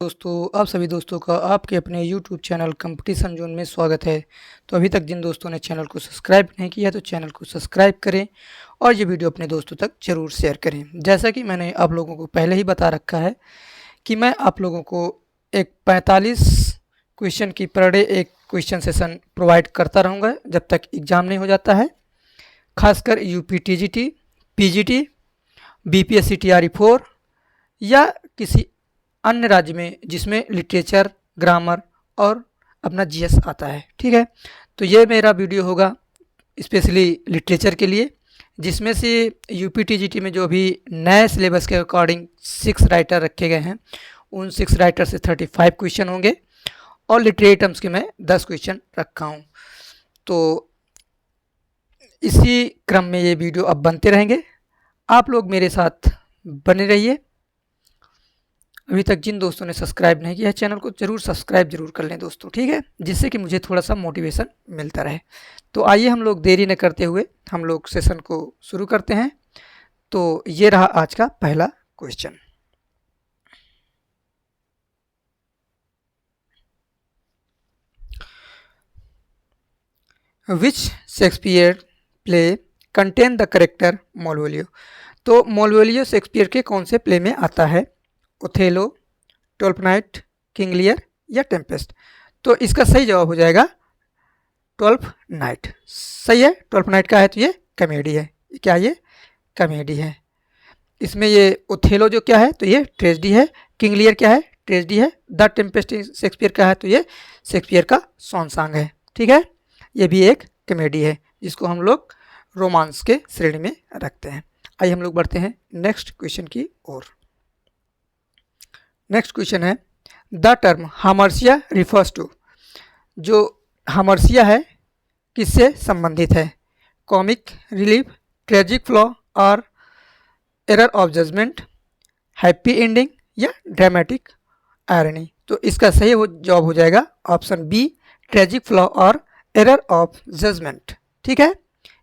दोस्तों, आप सभी दोस्तों का आपके अपने YouTube चैनल कंपटीशन जोन में स्वागत है। तो अभी तक जिन दोस्तों ने चैनल को सब्सक्राइब नहीं किया तो चैनल को सब्सक्राइब करें और ये वीडियो अपने दोस्तों तक ज़रूर शेयर करें। जैसा कि मैंने आप लोगों को पहले ही बता रखा है कि मैं आप लोगों को एक 45 क्वेश्चन की पर डे एक क्वेश्चन सेशन प्रोवाइड करता रहूँगा जब तक एग्ज़ाम नहीं हो जाता है। खासकर UP TGT, PGT, BPSC TRE 4 या किसी अन्य राज्य में जिसमें लिटरेचर, ग्रामर और अपना GS आता है। ठीक है, तो ये मेरा वीडियो होगा स्पेशली लिटरेचर के लिए, जिसमें से UP TGT में जो अभी नए सिलेबस के अकॉर्डिंग 6 राइटर रखे गए हैं, उन 6 राइटर से 35 क्वेश्चन होंगे और लिटरेरी टर्म्स के मैं 10 क्वेश्चन रखा हूँ। तो इसी क्रम में ये वीडियो अब बनते रहेंगे। आप लोग मेरे साथ बने रहिए। अभी तक जिन दोस्तों ने सब्सक्राइब नहीं किया है चैनल को ज़रूर सब्सक्राइब जरूर कर लें दोस्तों, ठीक है, जिससे कि मुझे थोड़ा सा मोटिवेशन मिलता रहे। तो आइए हम लोग देरी न करते हुए हम लोग सेशन को शुरू करते हैं। तो ये रहा आज का पहला question. Which Shakespeare play contain the character Malvolio. तो मालवोलियो शेक्सपियर के कौन से प्ले में आता है? Othello, Twelfth Night, King Lear या टेम्पेस्ट। तो इसका सही जवाब हो जाएगा ट्वेल्थ नाइट। सही है, ट्वेल्थ नाइट का है तो ये कॉमेडी है। क्या ये कॉमेडी है? इसमें ये ओथेलो जो क्या है तो ये ट्रेजेडी है, किंग लियर क्या है ट्रेजेडी है, द टेम्पेस्ट शेक्सपियर का है तो ये शेक्सपियर का सॉन्ग है। ठीक है, ये भी एक कॉमेडी है जिसको हम लोग रोमांस के श्रेणी में रखते हैं। आइए हम लोग बढ़ते हैं नेक्स्ट क्वेश्चन की ओर। नेक्स्ट क्वेश्चन है the term hamartia refers to. जो हामर्सिया है किससे संबंधित है? कॉमिक रिलीफ, ट्रेजिक फ्लॉ और error of judgement, happy ending या ड्रामेटिक आयरनी। तो इसका सही जवाब हो जाएगा ऑप्शन बी, ट्रेजिक फ्लॉ और एरर ऑफ जजमेंट। ठीक है,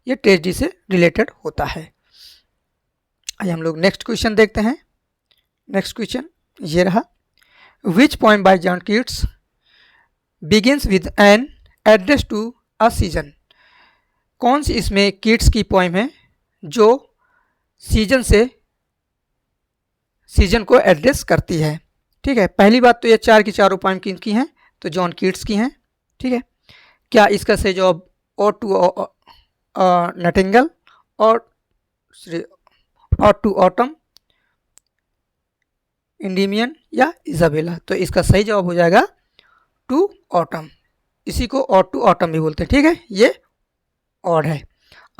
ये ट्रेजिडी से रिलेटेड होता है। आइए हम लोग नेक्स्ट क्वेश्चन देखते हैं। नेक्स्ट क्वेश्चन ये रहा। Which poem by John Keats begins with an address to a season. कौन सी इसमें कीट्स की पोएम है जो सीजन को एड्रेस करती है? ठीक है, पहली बात तो ये चार की चारों पोएम किनकी हैं तो जॉन कीट्स की हैं। ठीक है, क्या इसका सही जवाब और टू नटिंगल और टू ऑटम, इंडिमियन या इजाबेला? तो इसका सही जवाब हो जाएगा टू ऑटम। इसी को और टू ऑटम भी बोलते हैं। ठीक है, ये ऑड है।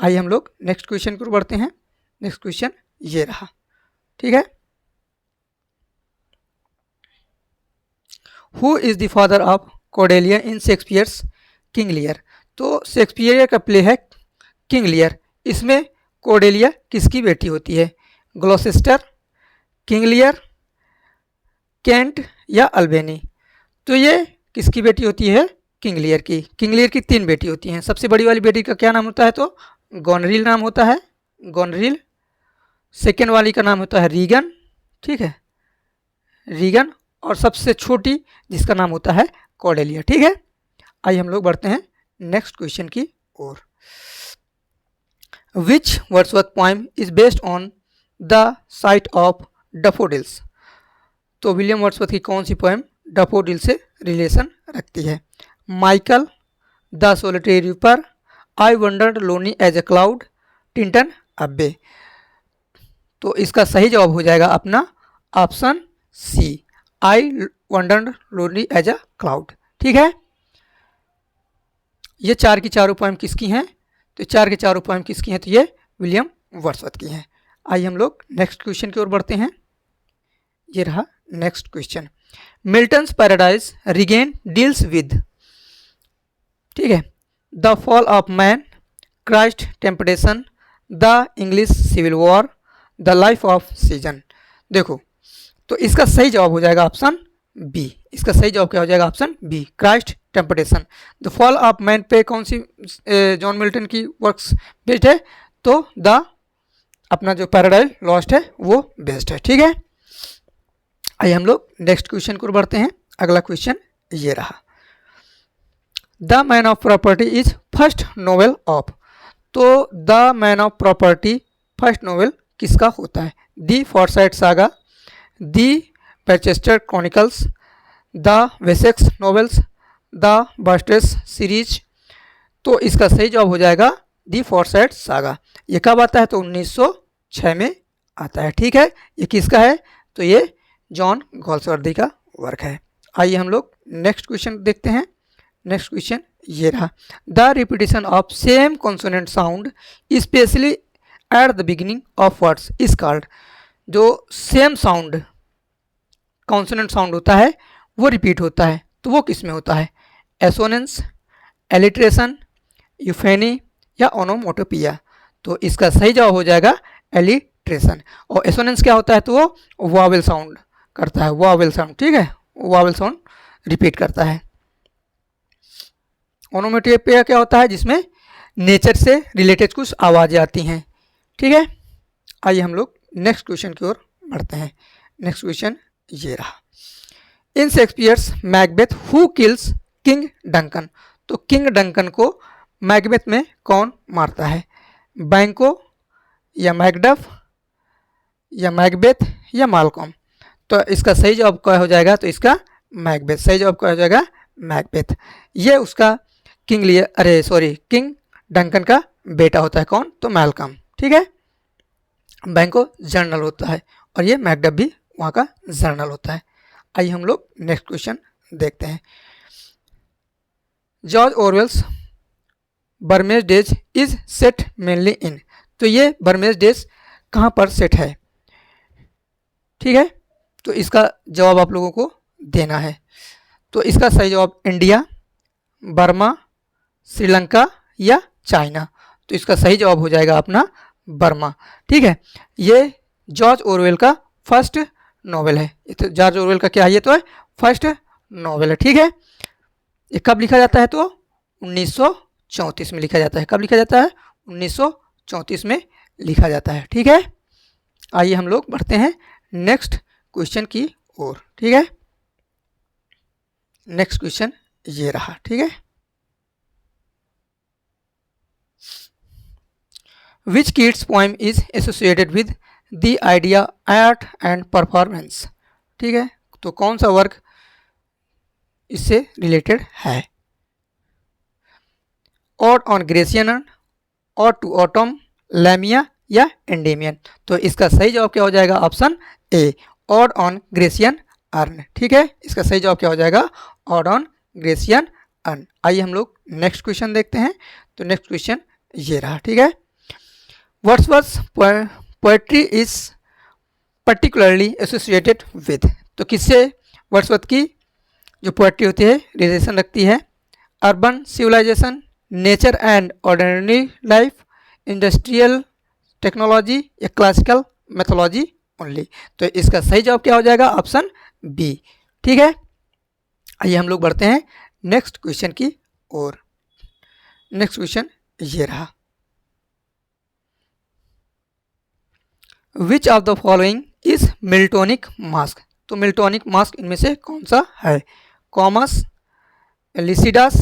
आइए हम लोग नेक्स्ट क्वेश्चन को बढ़ते हैं। नेक्स्ट क्वेश्चन ये रहा। ठीक है, who is the father of Cordelia in Shakespeare's King Lear. तो शेक्सपियर का प्ले है किंग लियर। इसमें कॉर्डेलिया किसकी बेटी होती है? ग्लॉसेस्टर, किंग लियर, केंट या अल्बेनी। तो ये किसकी बेटी होती है? किंग लियर की। किंग लियर की 3 बेटी होती हैं। सबसे बड़ी वाली बेटी का क्या नाम होता है तो गोनरिल नाम होता है, गोनरिल। सेकेंड वाली का नाम होता है रीगन। ठीक है, रीगन। और सबसे छोटी जिसका नाम होता है कॉर्डेलिया। ठीक है, आइए हम लोग बढ़ते हैं नेक्स्ट क्वेश्चन की ओर। Which Wordsworth poem is based on the sight of daffodils. तो विलियम वर्ड्सवर्थ की कौन सी पोएम डैफोडिल से रिलेशन रखती है? Michael, the solitary reaper, I wandered lonely as a cloud, Tintern Abbey. तो इसका सही जवाब हो जाएगा अपना option C, I wandered lonely as a cloud. ठीक है, ये चार की चारों पोएम किसकी हैं? तो चार की चारों पोएम किसकी हैं तो ये विलियम वर्ड्सवर्थ की हैं। आइए हम लोग नेक्स्ट क्वेश्चन की ओर बढ़ते हैं। ये रहा next question. Milton's Paradise regained deals with. ठीक है, the fall of man, Christ temptation, the English civil war, the life of season. देखो, तो इसका सही जवाब हो जाएगा ऑप्शन बी। इसका सही जवाब क्या हो जाएगा? Option B, Christ temptation. The fall of man पे कौन सी जॉन मिल्टन की वर्क्स बेस्ड है तो द अपना जो पैराडाइज लॉस्ट है वो बेस्ड है। ठीक है, आइए हम लोग नेक्स्ट क्वेश्चन को बढ़ते हैं। अगला क्वेश्चन ये रहा, the man of property is first novel of. तो the man of property first novel किसका होता है? The Forsyte Saga, the Barchester Chronicles, the Wessex novels, the Bustes series. तो इसका सही जवाब हो जाएगा दी फॉरसाइट सागा। ये कब आता है? तो 1906 में आता है। ठीक है, ये किसका है? तो ये जॉन गॉल्सवर्दी का वर्क है। आइए हम लोग नेक्स्ट क्वेश्चन देखते हैं। नेक्स्ट क्वेश्चन ये रहा, the repetition of same consonant sound specially at the beginning of words is called. जो सेम साउंड कॉन्सोनेंट साउंड होता है वो रिपीट होता है, तो वो किस में होता है? एसोनेंस, एलिट्रेशन, यूफेनी या ओनोमोटोपिया। तो इसका सही जवाब हो जाएगा एलिट्रेशन। और एसोनेंस क्या होता है? तो वो वावेल साउंड करता है, वावेल साउंड। ठीक है, वावेल साउंड रिपीट करता है। ओनोमेटोपिया क्या होता है? जिसमें नेचर से रिलेटेड कुछ आवाज़ें आती हैं। ठीक है, आइए हम लोग नेक्स्ट क्वेश्चन की ओर बढ़ते हैं। नेक्स्ट क्वेश्चन ये रहा, in Shakespeare's Macbeth who kills King Duncan. तो किंग डंकन को मैकबेथ में कौन मारता है? बैंको या मैकडफ या मैकबेथ या मालकॉम। तो इसका सही जवाब क्या हो जाएगा? तो इसका मैकबेथ। सही जवाब क्या हो जाएगा? मैकबेथ। ये उसका किंग डंकन का बेटा होता है। कौन? तो मैलकम। ठीक है, बैंको जर्नल होता है और ये मैकडफ भी वहाँ का जर्नल होता है। आइए हम लोग नेक्स्ट क्वेश्चन देखते हैं। George Orwell's Burmese Days is set mainly in. तो ये बर्मेज डेज कहाँ पर सेट है? ठीक है, तो इसका जवाब आप लोगों को देना है। तो इसका सही जवाब इंडिया, बर्मा, श्रीलंका या चाइना। तो इसका सही जवाब हो जाएगा अपना बर्मा। ठीक है, ये जॉर्ज ऑरवेल का फर्स्ट नॉवेल है। ये तो जॉर्ज ऑरवेल का क्या है? ये तो है फर्स्ट नॉवेल है। ठीक है, ये कब लिखा जाता है? तो 1934 में लिखा जाता है। कब लिखा जाता है? 1934 में लिखा जाता है। ठीक है, आइए हम लोग बढ़ते हैं नेक्स्ट क्वेश्चन की ओर। ठीक है, नेक्स्ट क्वेश्चन ये रहा। ठीक है, which Keats poem is associated with the idea art and performance. ठीक है, तो कौन सा वर्क इससे रिलेटेड है? Ode on Grecian, ode to autumn, Lamia या एंडेमियन। तो इसका सही जवाब क्या हो जाएगा? Option A, ode on Grecian urn. ठीक है, इसका सही जवाब क्या हो जाएगा? Ode on Grecian urn. आइए हम लोग नेक्स्ट क्वेश्चन देखते हैं। तो नेक्स्ट क्वेश्चन ये रहा। ठीक है, Wordsworth poetry is particularly associated with. तो किससे वर्ड्सवर्थ की जो पोएट्री होती है रिलेशन रखती है? Urban civilisation, nature and ordinary life, industrial technology या क्लासिकल मैथोलॉजी ओनली। तो इसका सही जवाब क्या हो जाएगा? Option B. ठीक है, आइए हम लोग बढ़ते हैं नेक्स्ट क्वेश्चन की ओर। नेक्स्ट क्वेश्चन ये रहा, which of the following is Miltonic masque. तो मिल्टोनिक मास्क इनमें से कौन सा है? Comus, Lycidas,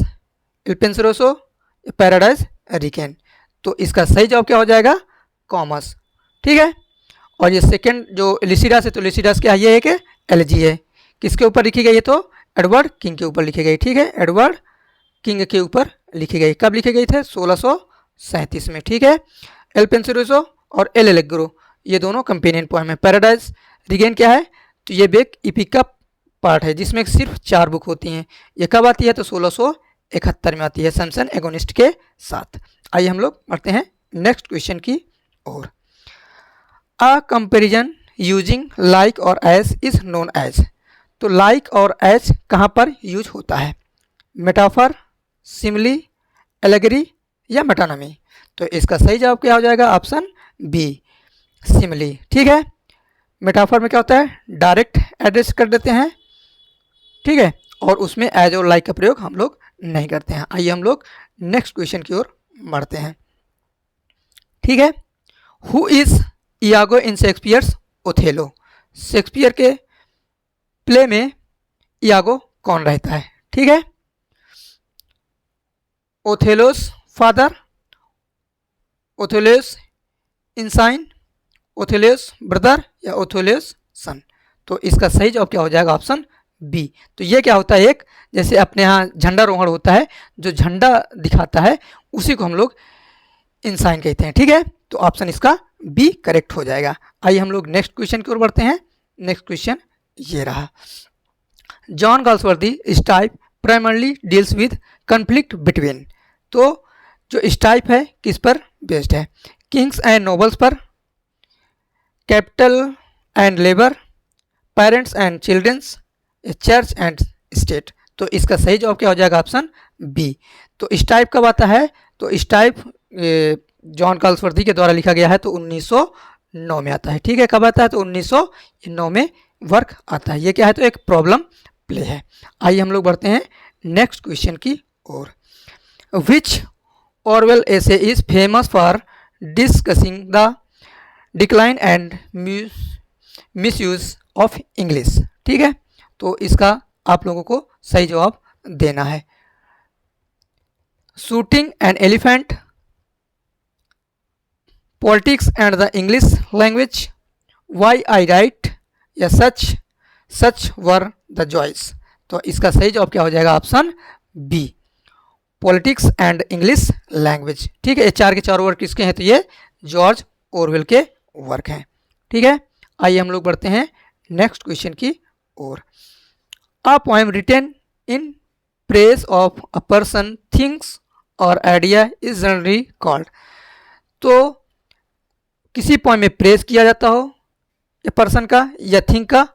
Il Penseroso, Paradise Regained. तो इसका सही जवाब क्या हो जाएगा? कॉमस। ठीक है, और ये सेकंड जो लिसिडास है, तो लिसिडास क्या है? ये एक एलजी है। किसके ऊपर लिखी गई है? तो एडवर्ड किंग के ऊपर लिखी गई। ठीक है, एडवर्ड किंग के ऊपर लिखी गई। कब लिखे गई थे? 1637 में। ठीक है, एल्पेंसरोसो और एल एलेग्रो ये दोनों कंपेनियन पोएम है। पैराडाइज रिगेन क्या है? तो ये भी एक इपिक का पार्ट है जिसमें सिर्फ 4 बुक होती हैं। ये कब आती है? तो 1671 में आती है सैमसन एगोनिस्ट के साथ। आइए हम लोग बढ़ते हैं नेक्स्ट क्वेश्चन की ओर। अ कंपेरिजन यूजिंग लाइक और एज इज नोन एज। तो लाइक और एज कहाँ पर यूज होता है? मेटाफर, सिमिली, एलेगरी या मेटानमी। तो इसका सही जवाब क्या हो जाएगा? Option B, simile. ठीक है, मेटाफर में क्या होता है? डायरेक्ट एड्रेस कर देते हैं। ठीक है, और उसमें एज और लाइक का प्रयोग हम लोग नहीं करते हैं। आइए हम लोग नेक्स्ट क्वेश्चन की ओर बढ़ते हैं। ठीक है, who is Iago in Shakespeare's Othello. Shakespeare के प्ले में यागो कौन रहता है? ठीक है, ओथेलोस फादर, ओथेलोस इंसाइन, ओथेलोस ब्रदर या ओथेलोस सन। तो इसका सही जवाब क्या हो जाएगा? Option B. तो ये क्या होता है, एक जैसे अपने यहाँ झंडारोहण होता है, जो झंडा दिखाता है उसी को हम लोग इंसाइन कहते हैं। ठीक है, तो ऑप्शन इसका बी करेक्ट हो जाएगा। आइए हम लोग नेक्स्ट क्वेश्चन की ओर बढ़ते हैं। नेक्स्ट क्वेश्चन ये रहा, John Galsworthy Strife primarily deals with conflict between. तो जो स्टाइप है किस पर बेस्ड है? किंग्स एंड नोबल्स पर, capital and labour, parents and children, church and state. तो इसका सही जवाब क्या हो जाएगा? Option B. तो स्टाइप कब आता है? तो स्टाइप जॉन गाल्सवर्दी के द्वारा लिखा गया है, तो 1909 में आता है। ठीक है, कब आता है? तो 1909 में वर्क आता है। ये क्या है? तो एक प्रॉब्लम प्ले है। आइए हम लोग बढ़ते हैं नेक्स्ट क्वेश्चन की ओर। Which Orwell essay is famous for discussing the decline and misuse of English. ठीक है, तो इसका आप लोगों को सही जवाब देना है। Shooting an elephant, politics and the English language, why I write या सच वर द जॉइस। तो इसका सही जवाब क्या हो जाएगा? Option B, politics and English language. ठीक है, ये चार के चारों वर्क किसके हैं? तो ये जॉर्ज ऑरवेल के वर्क हैं। ठीक है, आइए हम लोग बढ़ते हैं नेक्स्ट क्वेश्चन की ओर। A poem written in praise of a person, things और आइडिया इज जनरली कॉल्ड। तो किसी पोएम में प्रेज किया जाता हो या पर्सन का या थिंग का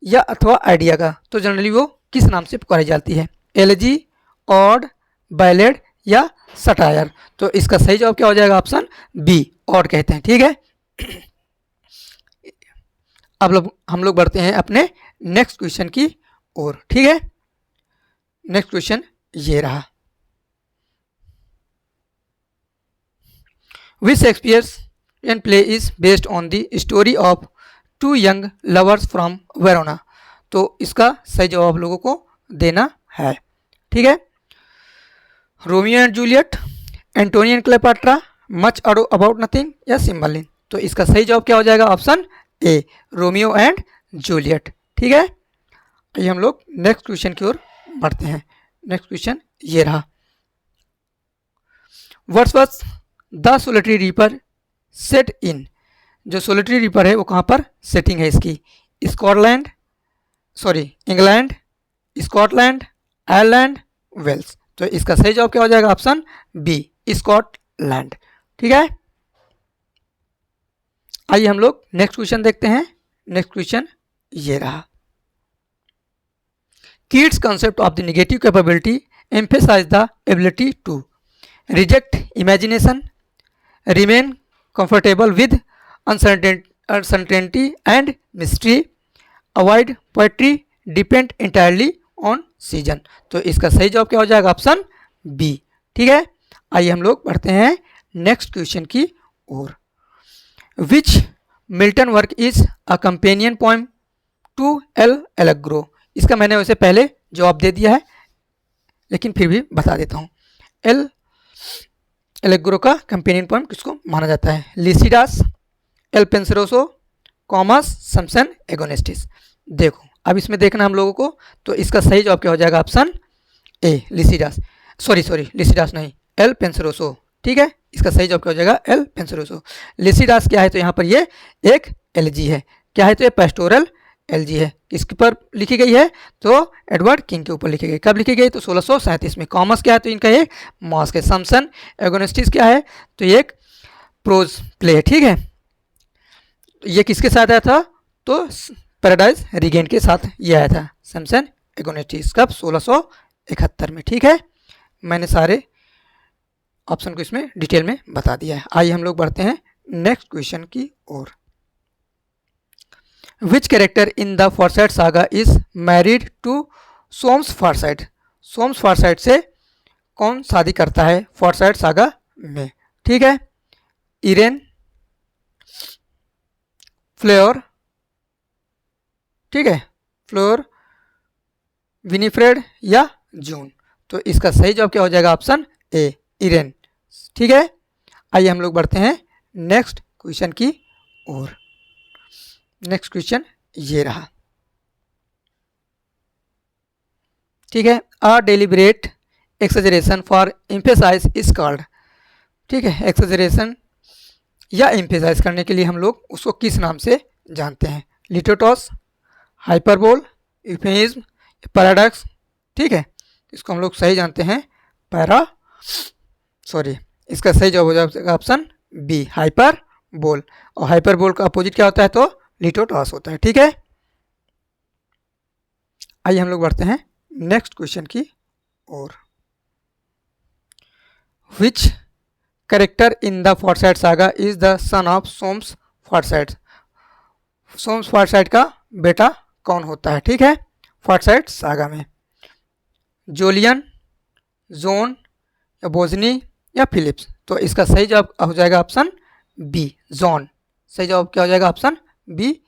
या अथवा आइडिया का, तो जनरली वो किस नाम से पुकारी जाती है? एलेजी, ऑड, बैलेड या सटायर। तो इसका सही जवाब क्या हो जाएगा? ऑप्शन बी, ऑड कहते हैं। ठीक है, अब हम लोग बढ़ते हैं अपने नेक्स्ट क्वेश्चन की ओर। ठीक है, नेक्स्ट क्वेश्चन ये रहा, which Shakespearean play is based on the story of two young lovers from Verona. तो इसका सही जवाब लोगों को देना है। ठीक है, Romeo and Juliet, Antonio and Cleopatra, Much Ado About Nothing या सिम्बलिन। तो इसका सही जवाब क्या हो जाएगा? Option A, Romeo and Juliet. ठीक है, आइए हम लोग नेक्स्ट क्वेश्चन की ओर बढ़ते हैं। नेक्स्ट क्वेश्चन ये रहा, Wordsworth the solitary reaper set in. जो सोलिटरी रीपर है वो कहाँ पर सेटिंग है इसकी? England, Scotland, Ireland, Wales. तो इसका सही जवाब क्या हो जाएगा? Option B, Scotland. ठीक है, आइए हम लोग नेक्स्ट क्वेश्चन देखते हैं। नेक्स्ट क्वेश्चन ये रहा, Keats' concept of the negative capability emphasizes the ability to reject imagination, remain comfortable with uncertainty and mystery, avoid poetry, depend entirely on season। तो इसका सही जवाब क्या हो जाएगा? Option B. ठीक है, आइए हम लोग बढ़ते हैं नेक्स्ट क्वेश्चन की ओर। Which Milton work is a companion poem to L'Allegro. इसका मैंने वैसे पहले जवाब दे दिया है, लेकिन फिर भी बता देता हूँ। एल एलेग्रो का कंपेनियन पोएम किसको माना जाता है? Lycidas, Il Penseroso, Comus, Samson, Agonistes. देखो अब इसमें देखना हम लोगों को, तो इसका सही जवाब क्या हो जाएगा? ऑप्शन ए, लिसिडास। लिसिडास नहीं, एल पेंसरोसो। ठीक है, इसका सही जवाब क्या हो जाएगा? एल पेंसरोसो। लिसिडास क्या है? तो यहाँ पर ये एक एलजी है। क्या है? तो ये पेस्टोरल एलजी है। किसके पर लिखी गई है? तो एडवर्ड किंग के ऊपर लिखी गई। कब लिखी गई? तो 1637 में। कॉमस क्या है? तो इनका एक मॉस्क है। सैमसन एगोनेस्टिस क्या है? तो ये एक प्रोज प्ले है। ठीक है, ये किसके साथ आया था? तो पैराडाइज रिगेंट के साथ ये आया था, सैमसन एगोनेस्टिस। कब? 1671 में। ठीक है, मैंने सारे ऑप्शन को इसमें डिटेल में बता दिया है। आइए हम लोग बढ़ते हैं नेक्स्ट क्वेश्चन की ओर। Which character in the Forsyte saga is married to सोम्स फारसाइट? सोम्स फारसाइट से कौन शादी करता है फॉरसाइट सागा में? ठीक है, इरेन, फ्लेयर, ठीक है, फ्लोर, विनीफ्रेड या जून। तो इसका सही जवाब क्या हो जाएगा? ऑप्शन ए, इरेन। ठीक है, आइए हम लोग बढ़ते हैं नेक्स्ट क्वेश्चन की ओर। नेक्स्ट क्वेश्चन ये रहा। ठीक है, a deliberate exaggeration for emphasis is called. ठीक है, एक्सजरेशन या एम्फेसाइज करने के लिए हम लोग उसको किस नाम से जानते हैं? लिटोटॉस, हाइपरबोल, यूफेमिज्म, पैराडॉक्स। ठीक है, इसको हम लोग सही जानते हैं इसका सही जवाब हो जाएगा ऑप्शन बी, हाइपरबोल। और हाइपरबोल का अपोजिट क्या होता है? तो लिटोटॉस होता है। ठीक है, आइए हम लोग बढ़ते हैं नेक्स्ट क्वेश्चन की ओर। Which character in the Forsyte saga is the son of Soames Forsyte? Soames Forsyte का बेटा कौन होता है? ठीक है, फोर्साइट सागा में जोलियन, जोन या बोजनी या फिलिप्स। तो इसका सही जवाब हो जाएगा ऑप्शन बी, जॉन। सही जवाब क्या हो जाएगा? Option B,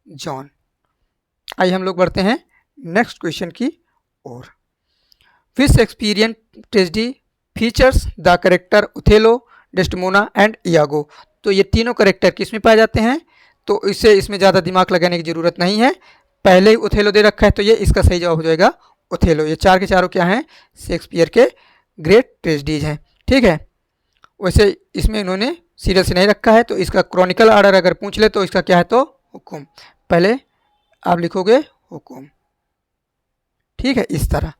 John. आइए हम लोग बढ़ते हैं नेक्स्ट क्वेश्चन की ओर। Which experience tragedy features the character Othello, Desdemona and Iago? तो ये तीनों करेक्टर किस में पाए जाते हैं? तो इसमें ज़्यादा दिमाग लगाने की ज़रूरत नहीं है, पहले ही ओथेलो दे रखा है, तो ये इसका सही जवाब हो जाएगा ओथेलो। ये चार के चारों क्या हैं? शेक्सपियर के ग्रेट ट्रेजेडीज हैं। ठीक है, वैसे इसमें इन्होंने सीरियल से नहीं रखा है, तो इसका क्रॉनिकल ऑर्डर अगर पूछ ले तो इसका क्या है? तो हुकुम। पहले आप लिखोगे हुकुम। ठीक है, इस तरह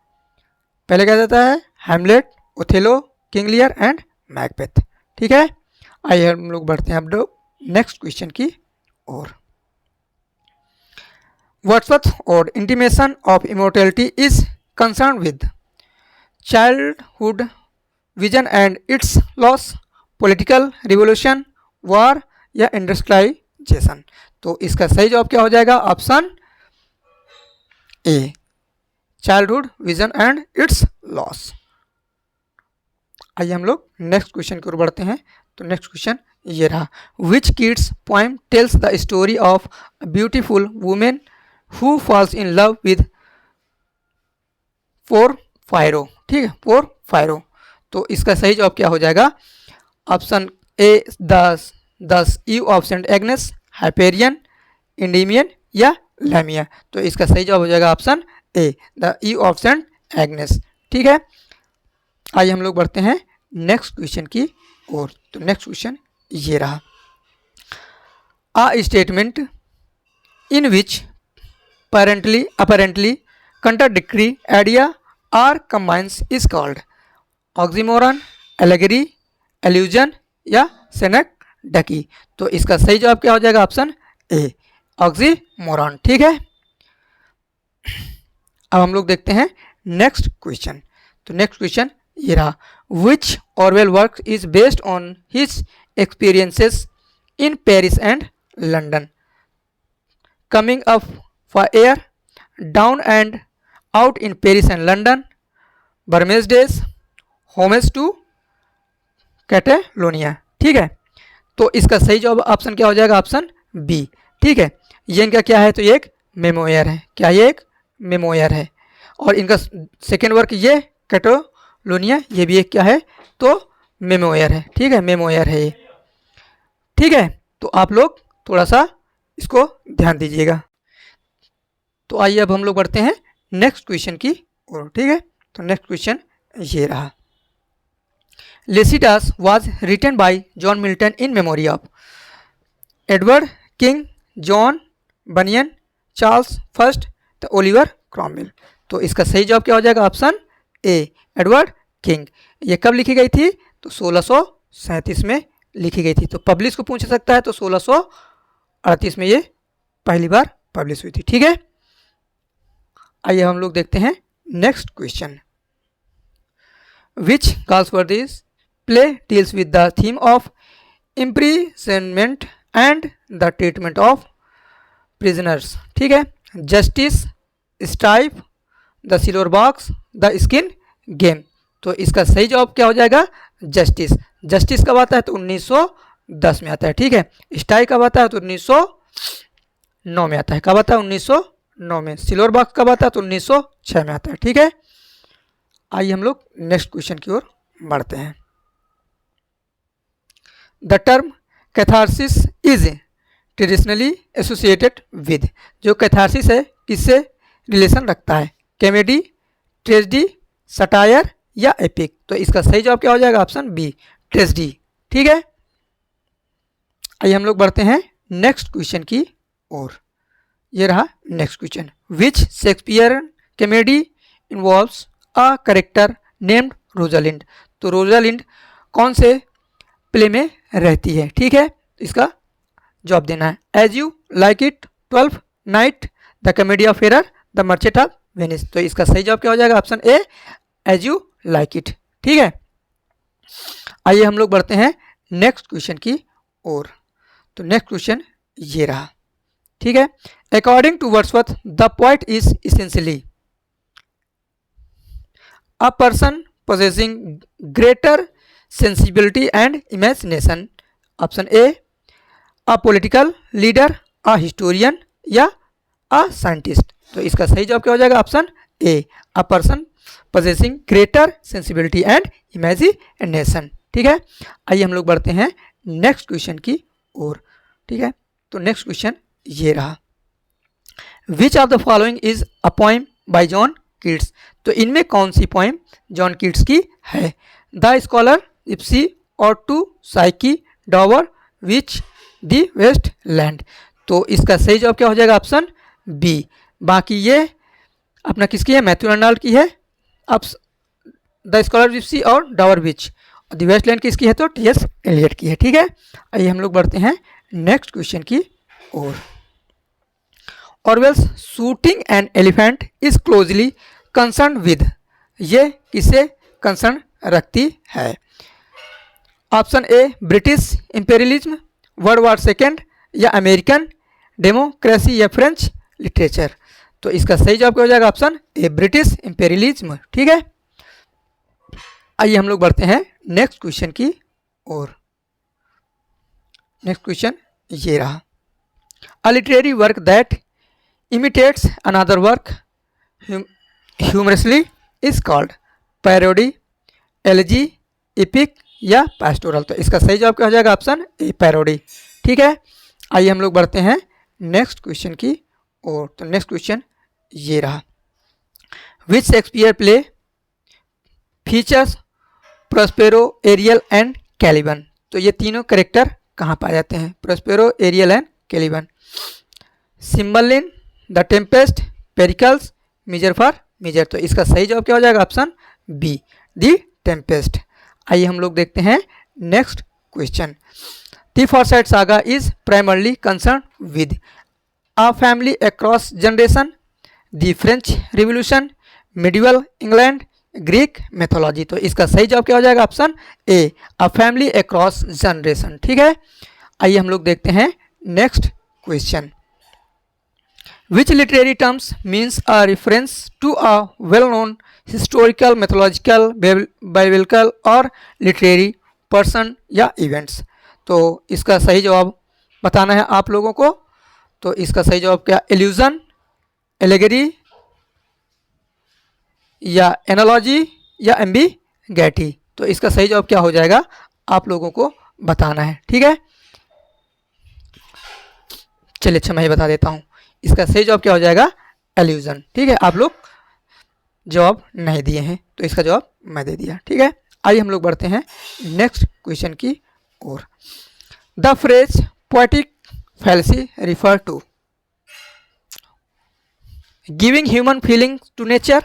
पहले क्या जाता है? Hamlet, Othello, King Lear and Macbeth. ठीक है, आइए हम लोग बढ़ते हैं अब नेक्स्ट क्वेश्चन की ओर। वर्ड्सवर्थ और intimation of immortality is concern with childhood vision and it's loss, political revolution, war या इंडस्ट्रियलाइजेशन। तो इसका सही जवाब क्या हो जाएगा? Option A, childhood vision and it's loss. आइए हम लोग नेक्स्ट क्वेश्चन की ओर बढ़ते हैं। तो नेक्स्ट क्वेश्चन ये रहा। Which Keats poem tells the story of a beautiful women who falls in love with Porphyro? ठीक है, पोरफायरो। तो इसका सही जवाब क्या हो जाएगा? Option A, the eve of saint Agnes, Hyperion, Endymion या लैमिया। तो इसका सही जवाब हो जाएगा option A, the eve of saint Agnes. ठीक है, आइए हम लोग बढ़ते हैं नेक्स्ट क्वेश्चन की ओर। तो नेक्स्ट क्वेश्चन ये रहा। A statement in which apparently contradictory idea or combines is called oxymoron, allegory, allusion या सेनेक्डकी। तो इसका सही जवाब क्या हो जाएगा? Option A, oxymoron. ठीक है, अब हम लोग देखते हैं नेक्स्ट क्वेश्चन। तो नेक्स्ट क्वेश्चन ये रहा। Which Orwell work is based on his experiences in Paris and London? Coming up for air, down and out in Paris and London, Burmese days, homage to Catalonia. ठीक है, तो इसका सही जवाब option क्या हो जाएगा? Option B. ठीक है, ये इनका क्या है? तो ये एक मेमोयर है। क्या ये एक मेमोयर है? और इनका सेकेंड वर्क ये कैटेलोनिया, ये भी एक क्या है? तो मेमोयर है। ठीक है, मेमोयर है ये। ठीक है, तो आप लोग थोड़ा सा इसको ध्यान दीजिएगा। तो आइए अब हम लोग बढ़ते हैं नेक्स्ट क्वेश्चन की ओर। ठीक है, तो नेक्स्ट क्वेश्चन ये रहा। Lycidas was written by John Milton in memory of Edward King, John Bunyan, Charles first, तो ओलिवर क्रॉमवेल। तो इसका सही जवाब क्या हो जाएगा? Option A, Edward King. ये कब लिखी गई थी? तो 1637 में लिखी गई थी। तो पब्लिश को पूछ सकता है, तो 1638 में ये पहली बार पब्लिश हुई थी। ठीक है, आइए हम लोग देखते हैं next question. Which Galsworthy's play deals with the theme of imprisonment and the treatment of prisoners? ठीक है, Justice, strife, the silver box, the skin game. तो इसका सही जवाब क्या हो जाएगा? जस्टिस। जस्टिस कब आता है? तो 1910 में आता है। ठीक है, स्ट्राइप कब आता है? तो 1909 में आता है। कब आता है? 1909 में। सिल्वर बॉक्स कब आता है? तो 1906 में आता है। ठीक है, आइए हम लोग नेक्स्ट क्वेश्चन की ओर बढ़ते हैं। The term catharsis is traditionally associated with, जो कैथारसिस है किससे रिलेशन रखता है? कॉमेडी, ट्रेजेडी, सटायर या एपिक? तो इसका सही जवाब क्या हो जाएगा? Option B, tragedy. ठीक है, आइए हम लोग बढ़ते हैं नेक्स्ट क्वेश्चन की ओर। ये रहा next question. Which Shakespearean comedy involves a character named Rosalind? तो रोजालिंड कौन से प्ले में रहती है? ठीक है, इसका जवाब देना है। As you like it, 12 night, the comedy of error, the merchant of Venice? तो इसका सही जवाब क्या हो जाएगा? Option A, as you like it. ठीक है, आइए हम लोग बढ़ते हैं नेक्स्ट क्वेश्चन की ओर। तो नेक्स्ट क्वेश्चन ये रहा। ठीक है, according to Wordsworth the poet is essentially a person possessing greater sensibility and imagination? Option A, a political leader, a historian या अ साइंटिस्ट? तो इसका सही जवाब क्या हो जाएगा? Option A, a person possessing greater sensibility and imagination। ठीक है, आइए हम लोग बढ़ते हैं नेक्स्ट क्वेश्चन की ओर। ठीक है, तो नेक्स्ट क्वेश्चन ये रहा। Which of the following is a poem by John Keats? तो इनमें कौन सी पोएम जॉन कीट्स की है? The scholar, gypsy, ode to Psyche, Dover, beach, the waste land? तो इसका सही जवाब क्या हो जाएगा? Option B. बाकी ये अपना किसकी है? मैथ्यू आर्नल्ड की है। अब द स्कॉलर, जिप्सी और Dover beach, the waste land किसकी है? तो टी.एस. एलियट की है। ठीक है, आइए हम लोग बढ़ते हैं नेक्स्ट क्वेश्चन की ओर। Orwell's shooting an elephant is closely concern with, ये किसे कंसर्न रखती है? Option A, British imperialism, world war second, या अमेरिकन डेमोक्रेसी, या फ्रेंच लिटरेचर? तो इसका सही जवाब क्या हो जाएगा? Option A, British imperialism. ठीक है, आइए हम लोग बढ़ते हैं नेक्स्ट क्वेश्चन की ओर। नेक्स्ट क्वेश्चन ये रहा। A literary work that imitates another work humorously is called parody, elegy, epic या pastoral? तो इसका सही जवाब क्या हो जाएगा? ऑप्शन ए, पैरोडी। ठीक है, आइए हम लोग बढ़ते हैं नेक्स्ट क्वेश्चन की ओर। तो नेक्स्ट क्वेश्चन ये रहा। Which Shakespeare play features Prospero, Ariel and Caliban? तो ये तीनों कैरेक्टर कहाँ पाए जाते हैं? Prospero, Ariel and Caliban. Cymbeline, the tempest, Pericles, measure for measure? तो इसका सही जवाब क्या हो जाएगा? Option B, the tempest. आइए हम लोग देखते हैं next question. The Forsyte saga is primarily concern with a family across generation, the French revolution, medieval England, Greek mythology? तो इसका सही जवाब क्या हो जाएगा? Option A, a family across generation. ठीक है, आइए हम लोग देखते हैं next question. Which literary terms means a reference to a well-known historical, mythological, biblical or literary person या events? तो इसका सही जवाब बताना है आप लोगों को। तो इसका सही जवाब क्या? एल्यूजन, एलेगरी, या एनालॉजी, या एम्बिगैटी? तो इसका सही जवाब क्या हो जाएगा? आप लोगों को बताना है। ठीक है, चलिए अच्छा मैं ही बता देता हूँ। इसका सही जवाब क्या हो जाएगा? एल्यूजन। ठीक है, आप लोग जवाब नहीं दिए हैं तो इसका जवाब मैं दे दिया। ठीक है, आइए हम लोग बढ़ते हैं नेक्स्ट क्वेश्चन की ओर। The phrase poetic fallacy refer to giving human feeling to nature,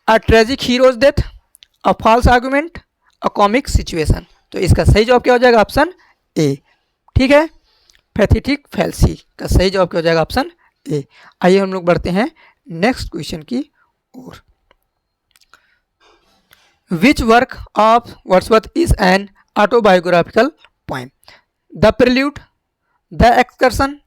a tragic hero's death, a false argument, a comic situation? तो इसका सही जवाब क्या हो जाएगा? Option A. ठीक है, पैथेटिक फैलेसी का सही जवाब क्या हो जाएगा? Option A. आइए हम लोग बढ़ते हैं नेक्स्ट क्वेश्चन की ओर। Which work of Wordsworth is an autobiographical poem? The prelude, the excursion,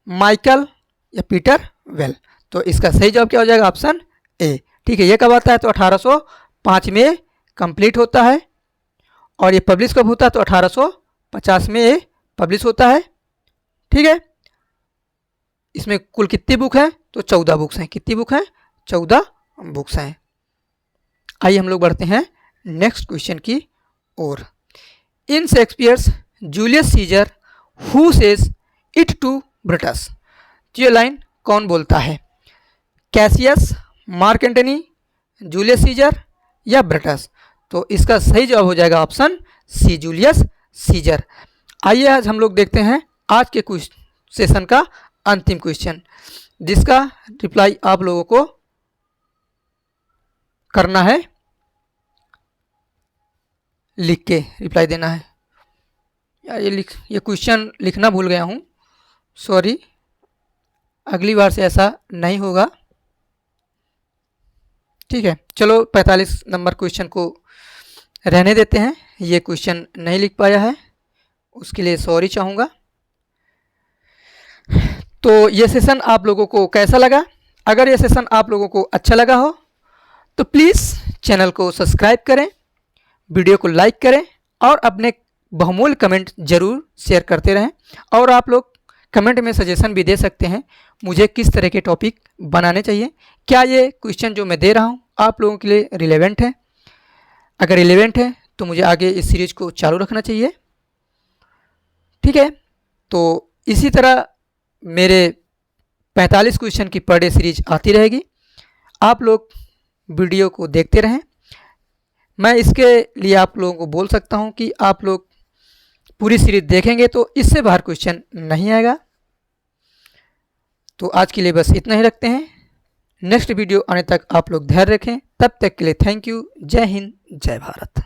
Michael, या पीटर वेल? तो इसका सही जवाब क्या हो जाएगा? Option A. ठीक है, ये कब आता है? तो 1805 में कंप्लीट होता है। और ये पब्लिश कब होता है? तो 1850 में ये पब्लिश होता है। ठीक है, इसमें कुल कितनी बुक है? तो 14 बुक्स हैं। कितनी बुक हैं? 14 बुक्स हैं। आइए हम लोग बढ़ते हैं नेक्स्ट क्वेश्चन की ओर। In Shakespeare's Julius Caesar who says et tu Brutus, ये लाइन कौन बोलता है? Cassius, Mark Antony, Julius Caesar या ब्रुटस? तो इसका सही जवाब हो जाएगा ऑप्शन सी, जूलियस सीजर। आइए आज हम लोग देखते हैं आज के सेशन का अंतिम क्वेश्चन, जिसका रिप्लाई आप लोगों को करना है, लिख के रिप्लाई देना है। यार ये क्वेश्चन लिखना भूल गया हूँ, सॉरी, अगली बार से ऐसा नहीं होगा। ठीक है, चलो 45 नंबर क्वेश्चन को रहने देते हैं। ये क्वेश्चन नहीं लिख पाया है, उसके लिए सॉरी चाहूँगा। तो ये सेशन आप लोगों को कैसा लगा? अगर ये सेशन आप लोगों को अच्छा लगा हो तो प्लीज़ चैनल को सब्सक्राइब करें, वीडियो को लाइक करें और अपने बहुमूल्य कमेंट ज़रूर शेयर करते रहें। और आप लोग कमेंट में सजेशन भी दे सकते हैं मुझे किस तरह के टॉपिक बनाने चाहिए। क्या ये क्वेश्चन जो मैं दे रहा हूँ आप लोगों के लिए रिलेवेंट है? अगर रिलेवेंट है तो मुझे आगे इस सीरीज को चालू रखना चाहिए। ठीक है, तो इसी तरह मेरे 45 क्वेश्चन की पर डे सीरीज आती रहेगी। आप लोग वीडियो को देखते रहें। मैं इसके लिए आप लोगों को बोल सकता हूं कि आप लोग पूरी सीरीज देखेंगे तो इससे बाहर क्वेश्चन नहीं आएगा। तो आज के लिए बस इतना ही रखते हैं। नेक्स्ट वीडियो आने तक आप लोग ध्यान रखें। तब तक के लिए थैंक यू। जय हिंद, जय भारत।